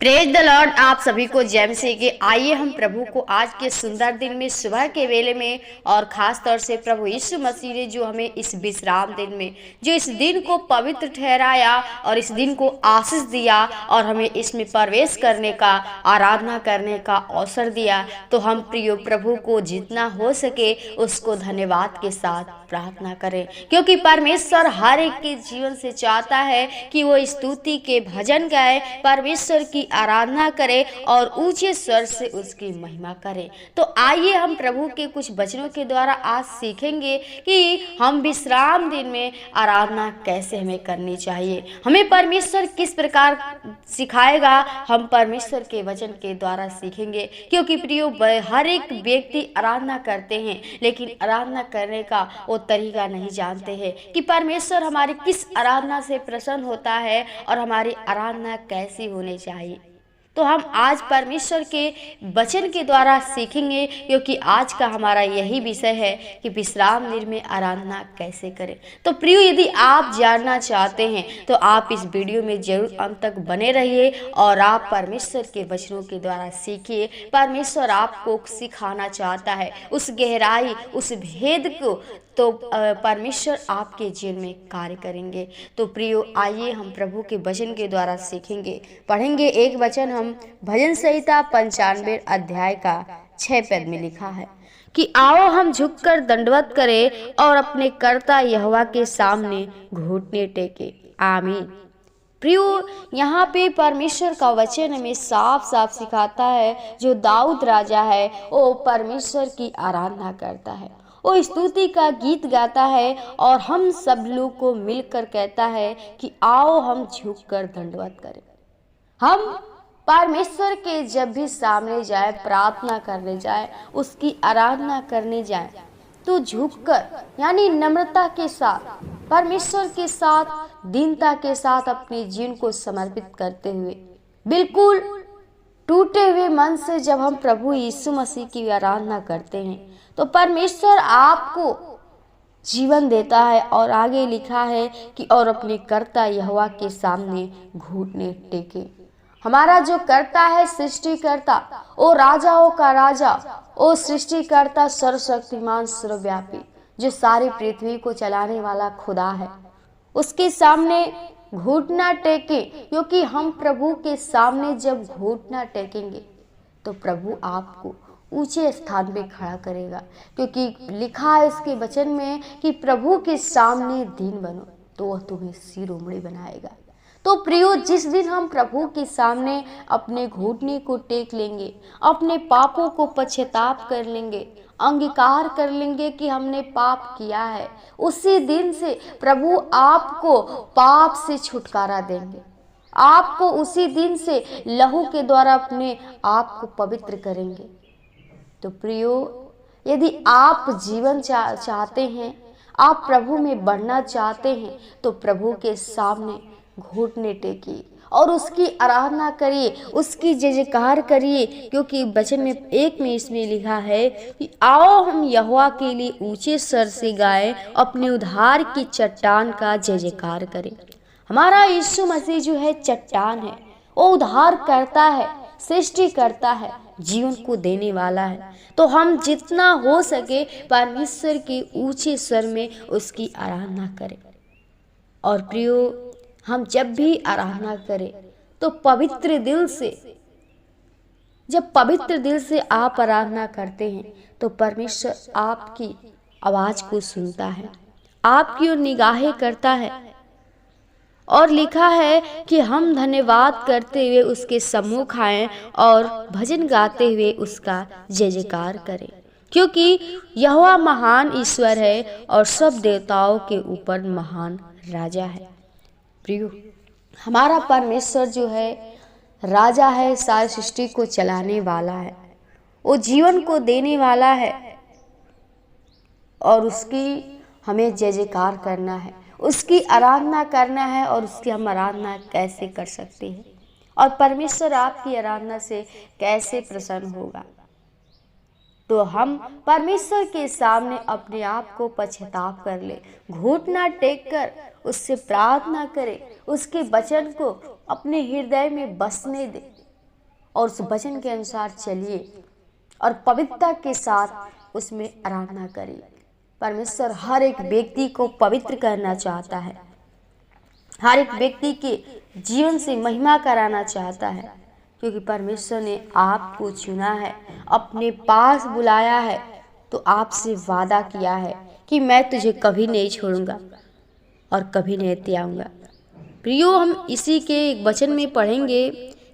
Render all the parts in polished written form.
Praise the Lord. आप सभी को जय मसीह की। आइए हम प्रभु को आज के सुंदर दिन में, सुबह के वेले में, और खास तौर से प्रभु यीशु मसीह ने जो हमें इस विश्राम दिन में, जो इस दिन को पवित्र ठहराया और इस दिन को आशीष दिया और हमें इसमें प्रवेश करने का, आराधना करने का अवसर दिया, तो हम प्रिय प्रभु को जितना हो सके उसको धन्यवाद के साथ प्रार्थना करें, क्योंकि परमेश्वर हर एक के जीवन से चाहता है कि वो स्तुति के भजन गाए, परमेश्वर की आराधना करे और ऊंचे स्वर से उसकी महिमा करे। तो आइए हम प्रभु के कुछ वचनों के द्वारा आज सीखेंगे कि हम विश्राम दिन में आराधना कैसे हमें करनी चाहिए, हमें परमेश्वर किस प्रकार सिखाएगा, हम परमेश्वर के वचन के द्वारा सीखेंगे। क्योंकि प्रियो, हर एक व्यक्ति आराधना करते हैं, लेकिन आराधना करने का वो तरीका नहीं जानते हैं कि परमेश्वर हमारी किस आराधना से प्रसन्न होता है और हमारी आराधना कैसी होनी चाहिए। तो हम आज परमेश्वर के वचन के द्वारा सीखेंगे, क्योंकि आज का हमारा यही विषय है कि विश्राम दिन में आराधना कैसे करें। तो प्रियो, यदि आप जानना चाहते हैं तो आप इस वीडियो में जरूर अंत तक बने रहिए और आप परमेश्वर के वचनों के द्वारा सीखिए। परमेश्वर आपको सिखाना चाहता है उस गहराई, उस भेद को, तो परमेश्वर आपके जीवन में कार्य करेंगे। तो प्रियो, आइए हम प्रभु के वचन के द्वारा सीखेंगे, पढ़ेंगे। एक वचन हम भजन संहिता 95 अध्याय का 6 पद में लिखा है कि आओ हम झुककर दंडवत करें और अपने कर्ता यहोवा के सामने घुटने टेके। आमीन। प्रियो, यहाँ पे परमेश्वर का वचन हमें साफ साफ सिखाता है, जो दाऊद राजा है वो परमेश्वर की आराधना करता है, वो स्तुति का गीत गाता है और हम सब लोग को मिलकर कहता है कि आओ हम झुककर दंडवत करें। हम परमेश्वर के जब भी सामने जाए, प्रार्थना करने जाए, उसकी आराधना करने जाए, तो झुककर यानी नम्रता के साथ, परमेश्वर के साथ, दीनता के साथ अपने जीवन को समर्पित करते हुए, बिल्कुल टूटे हुए मन से जब हम प्रभु यीशु मसीह की आराधना करते हैं तो परमेश्वर आपको जीवन देता है। और आगे लिखा है कि और अपने कर्ता यहोवा के सामने घुटने टेके। हमारा जो कर्ता है, सृष्टिकर्ता, ओ राजाओं का राजा, ओ सृष्टिकर्ता, सर्वशक्तिमान, सर्वव्यापी, जो सारी पृथ्वी को चलाने वाला खुदा है, उसके सामने घुटना टेके। क्योंकि हम प्रभु के सामने जब घुटना टेकेंगे तो प्रभु आपको ऊंचे स्थान पे खड़ा करेगा, क्योंकि लिखा है उसके वचन में कि प्रभु के सामने दीन बनो तो वह तुम्हें सिरोमणि बनाएगा। तो प्रियो, जिस दिन हम प्रभु के सामने अपने घुटने को टेक लेंगे, अपने पापों को पश्चाताप कर लेंगे, अंगीकार कर लेंगे कि हमने पाप किया है, उसी दिन से प्रभु आपको पाप से छुटकारा देंगे। आपको उसी दिन से लहू के द्वारा अपने आप को पवित्र करेंगे। तो प्रियो, यदि आप जीवन चाहते हैं, आप प्रभु में बढ़ना चाहते हैं, तो प्रभु के सामने घुटने टेकिए और उसकी आराधना करिए, उसकी जय जयकार करिए। क्योंकि वचन में एक में इसमें लिखा है कि आओ हम यहोवा के लिए ऊंचे स्वर से गाएं, अपने उद्धार की चट्टान का जय जयकार करें। हमारा यीशु मसीह जो है चट्टान है, वो उद्धार करता है, सृष्टि करता है, जीवन को देने वाला है। तो हम जितना हो सके परमेश्वर के ऊंचे स्वर में उसकी आराधना करें। और प्रियो, हम जब भी आराधना करें तो पवित्र दिल से, जब पवित्र दिल से आप आराधना करते हैं तो परमेश्वर आपकी आवाज को सुनता है, आपकी ओर निगाहें करता है। और लिखा है कि हम धन्यवाद करते हुए उसके सम्मुख आएं और भजन गाते हुए उसका जय जयकार करें, क्योंकि यहोवा महान ईश्वर है और सब देवताओं के ऊपर महान राजा है। प्रियो, हमारा परमेश्वर जो है राजा है, सारी सृष्टि को चलाने वाला है, वो जीवन को देने वाला है और उसकी हमें जय जयकार करना है, उसकी आराधना करना है। और उसकी हम आराधना कैसे कर सकते हैं और परमेश्वर आपकी आराधना से कैसे प्रसन्न होगा, तो हम परमेश्वर के सामने अपने आप को पश्चाताप कर ले, घुटना टेक कर उससे प्रार्थना करें, उसके वचन को अपने हृदय में बसने दे। और उस वचन के अनुसार चलिए और पवित्रता के साथ उसमें आराधना करिए। परमेश्वर हर एक व्यक्ति को पवित्र करना चाहता है, हर एक व्यक्ति के जीवन से महिमा कराना चाहता है, क्योंकि परमेश्वर ने आपको चुना है, अपने पास बुलाया है, तो आपसे वादा किया है कि मैं तुझे कभी नहीं छोड़ूंगा और कभी नहीं त्यागूंगा। प्रियो, हम इसी के एक वचन में पढ़ेंगे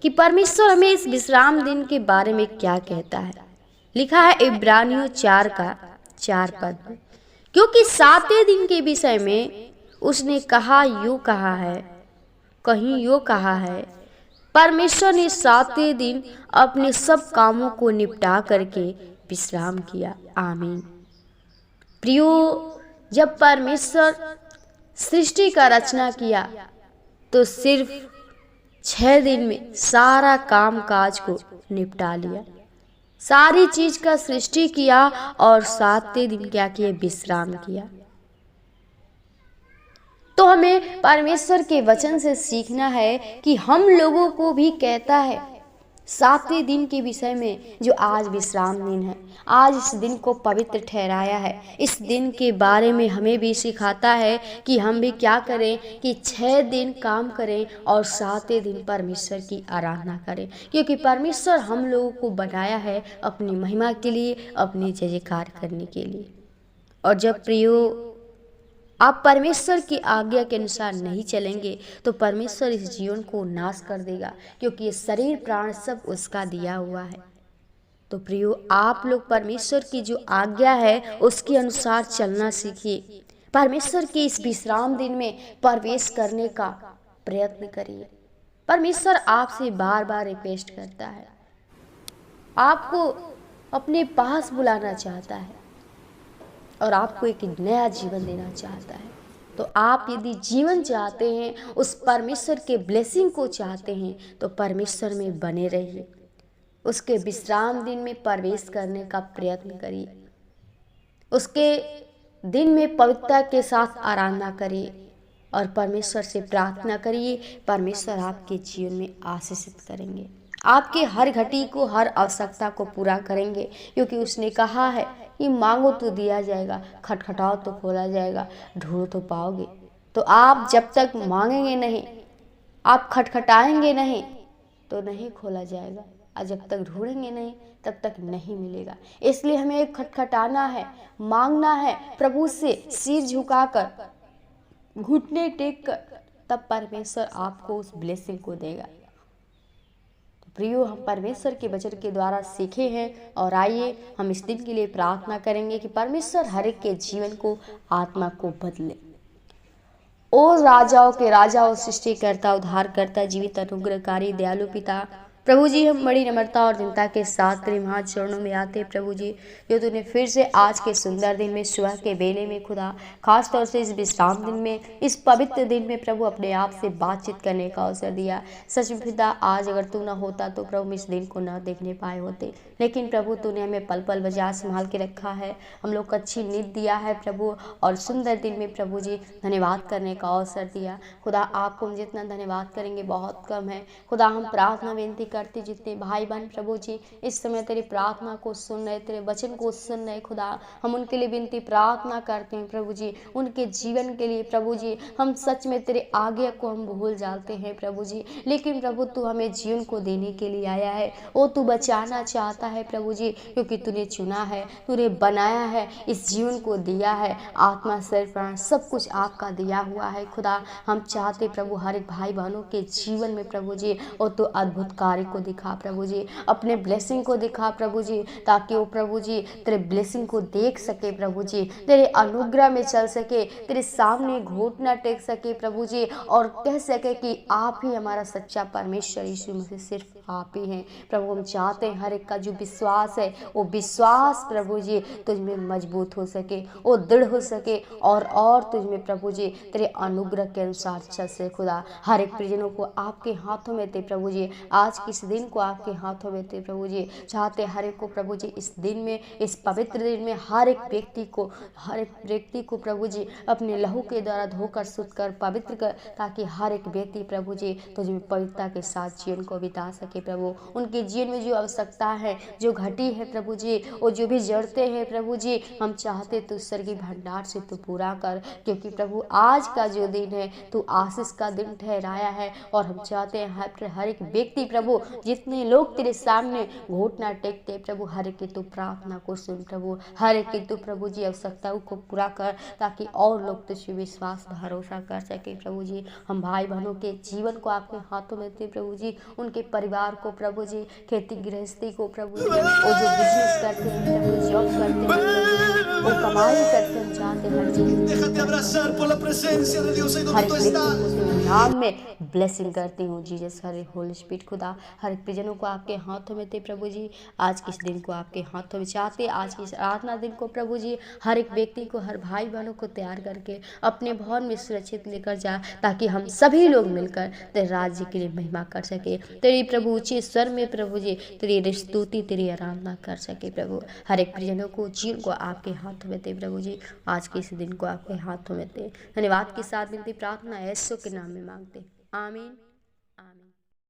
कि परमेश्वर हमें इस विश्राम दिन के बारे में क्या कहता है। लिखा है इब्रानियों 4 पद में, क्योंकि 7वें दिन के विषय में उसने कहा यूं कहा है, कहीं यूं कहा है, परमेश्वर ने 7वें दिन अपने सब कामों को निपटा करके विश्राम किया। आमीन। प्रियो, जब परमेश्वर सृष्टि का रचना किया तो सिर्फ 6 दिन में सारा काम काज को निपटा लिया, सारी चीज का सृष्टि किया और 7वें दिन क्या किया? विश्राम किया। तो हमें परमेश्वर के वचन से सीखना है कि हम लोगों को भी कहता है 7वें दिन के विषय में, जो आज विश्राम दिन है, आज इस दिन को पवित्र ठहराया है, इस दिन के बारे में हमें भी सिखाता है कि हम भी क्या करें कि 6 दिन काम करें और 7वें दिन परमेश्वर की आराधना करें, क्योंकि परमेश्वर हम लोगों को बनाया है अपनी महिमा के लिए, अपनी जय जयकार करने के लिए। और जब प्रियो आप परमेश्वर की आज्ञा के अनुसार नहीं चलेंगे तो परमेश्वर इस जीवन को नाश कर देगा, क्योंकि ये शरीर प्राण सब उसका दिया हुआ है। तो प्रियो, आप लोग परमेश्वर की जो आज्ञा है उसके अनुसार चलना सीखिए। परमेश्वर के इस विश्राम दिन में प्रवेश करने का प्रयत्न करिए। परमेश्वर आपसे बार बार रिक्वेस्ट करता है, आपको अपने पास बुलाना चाहता है और आपको एक नया जीवन देना चाहता है। तो आप यदि जीवन चाहते हैं, उस परमेश्वर के ब्लेसिंग को चाहते हैं, तो परमेश्वर में बने रहिए, उसके विश्राम दिन में प्रवेश करने का प्रयत्न करिए, उसके दिन में पवित्रता के साथ आराधना करिए और परमेश्वर से प्रार्थना करिए। परमेश्वर आपके जीवन में आशीषित करेंगे, आपके हर घटी को, हर आवश्यकता को पूरा करेंगे, क्योंकि उसने कहा है कि मांगो तो दिया जाएगा, खटखटाओ तो खोला जाएगा, ढूंढो तो पाओगे। तो आप जब तक मांगेंगे नहीं, आप खटखटाएंगे नहीं, तो नहीं खोला जाएगा, और जब तक ढूंढेंगे नहीं तब तक नहीं मिलेगा। इसलिए हमें खटखटाना है, मांगना है, प्रभु से सिर झुकाकर, घुटने टेक कर, तब परमेश्वर आपको उस ब्लेसिंग को देगा। प्रियो, हम परमेश्वर के वचन के द्वारा सीखे हैं और आइए हम इस दिन के लिए प्रार्थना करेंगे कि परमेश्वर हर एक के जीवन को, आत्मा को बदले। ओ राजाओं के राजा और सृष्टिकर्ता, उद्धारकर्ता, जीवित अनुग्रहकारी दयालु पिता, प्रभु जी, हम बड़ी नम्रता और दीनता के साथ तेरे महान चरणों में आते प्रभु जी, जो तूने फिर से आज के सुंदर दिन में, सुबह के बेले में खुदा, खास तौर से इस विश्राम दिन में, इस पवित्र दिन में प्रभु अपने आप से बातचीत करने का अवसर दिया। सच में पिता, आज अगर तू ना होता तो प्रभु इस दिन को ना देखने पाए होते, लेकिन प्रभु तूने हमें पल पल बजा संभाल के रखा है, हम लोग को अच्छी नींद दिया है प्रभु, और सुंदर दिन में प्रभु जी धन्यवाद करने का अवसर दिया। खुदा, आपको हम जितना धन्यवाद करेंगे बहुत कम है। खुदा, हम प्रार्थना विनती करते, जितने भाई बहन प्रभु जी इस समय तेरी प्रार्थना को सुन रहे, तेरे वचन को सुन रहे, खुदा हम उनके लिए विनती प्रार्थना करते हैं प्रभु जी, उनके जीवन के लिए प्रभु जी। हम सच में तेरे आज्ञा को हम भूल जाते हैं प्रभु जी, लेकिन प्रभु तू हमें जीवन को देने के लिए आया है, वो तू बचाना चाहता है प्रभु जी, क्योंकि तूने चुना है, तूने बनाया है, इस जीवन को दिया है, आत्मा शरीर प्राण सब कुछ आपका दिया हुआ है। खुदा, हम चाहते प्रभु हर एक भाई बहनों के जीवन में प्रभु जी और तू अद्भुत कार्य को दिखा प्रभु जी, अपने ब्लेसिंग को दिखा प्रभु जी, ताकि वो प्रभु जी तेरे ब्लेसिंग को देख सके प्रभु जी, तेरे अनुग्रह में चल सके, तेरे सामने घुटना टेक सके प्रभु जी, और कह सके कि आप ही हमारा सच्चा परमेश्वर यीशु मसीह, सिर्फ आप ही हैं प्रभु। हम चाहते हैं हर एक का जो विश्वास है, वो विश्वास प्रभु जी तुझ में मजबूत हो सके, वो दृढ़ हो सके, और तुझ में प्रभु जी तेरे अनुग्रह के अनुसार चल सके। खुदा, हर एक परिजनों को आपके हाथों में दे प्रभु जी, आज के इस दिन को आपके हाथों में देते प्रभु जी। चाहते हर एक को प्रभु जी इस दिन में, इस पवित्र दिन में हर एक व्यक्ति को प्रभु जी अपने लहू के द्वारा धोकर शुद्ध कर पवित्र कर, ताकि हर एक व्यक्ति प्रभु जी तुझ में पवित्रता के साथ जीवन को बिता सके प्रभु। उनके जीवन में जो आवश्यकता है, जो घटी है प्रभु जी, और जो भी जड़ते हैं प्रभु जी, हम चाहते तू स्वर्गीय भंडार से तू पूरा कर, क्योंकि प्रभु आज का जो दिन है तू आशीष का दिन ठहराया है। और हम चाहते हैं हर एक व्यक्ति प्रभु, जितने लोग तेरे सामने घुटना टेकते प्रभु, हर एक की तू प्रार्थना को सुन प्रभु, हर एक की तू प्रभु जी आवश्यकताओं को पूरा कर, ताकि और लोग तुझे विश्वास भरोसा कर सके प्रभु जी। हम भाई बहनों के जीवन को आपके हाथों में देते प्रभु जी, उनके परिवार को प्रभु जी, खेती गृहस्थी को प्रभु जी, वो जो बिजनेस करते हैं प्रभु, जॉब करते हैं प्रभु, वो कमाई करते हैं, चाहते हैं हर व्यक्ति को नाम में ब्लेसिंग करती हूँ जीसस। हर होली स्पिरिट खुदा हर एक प्रिजनों को आपके हाथों में थे प्रभु जी। आज किस दिन को आपके हाथों में चाहते, आज की आराधना दिन को प्रभु जी हर एक व्यक्ति को, हर भाई बहनों को तैयार करके अपने भवन में सुरक्षित लेकर जा, ताकि हम सभी लोग मिलकर तेरे राज्य के लिए महिमा कर सके, तेरी प्रभु ऊंचे स्वर में प्रभु जी तेरी स्तुति, तेरी आराधना कर सके प्रभु। हर एक प्रिजनों को जीवन को आपके हाथों में थे प्रभु जी, आज के इस दिन को आपके हाथों में थे। धन्यवाद के साथ विनती प्रार्थना यीशु के नाम में मांगते, आमीन।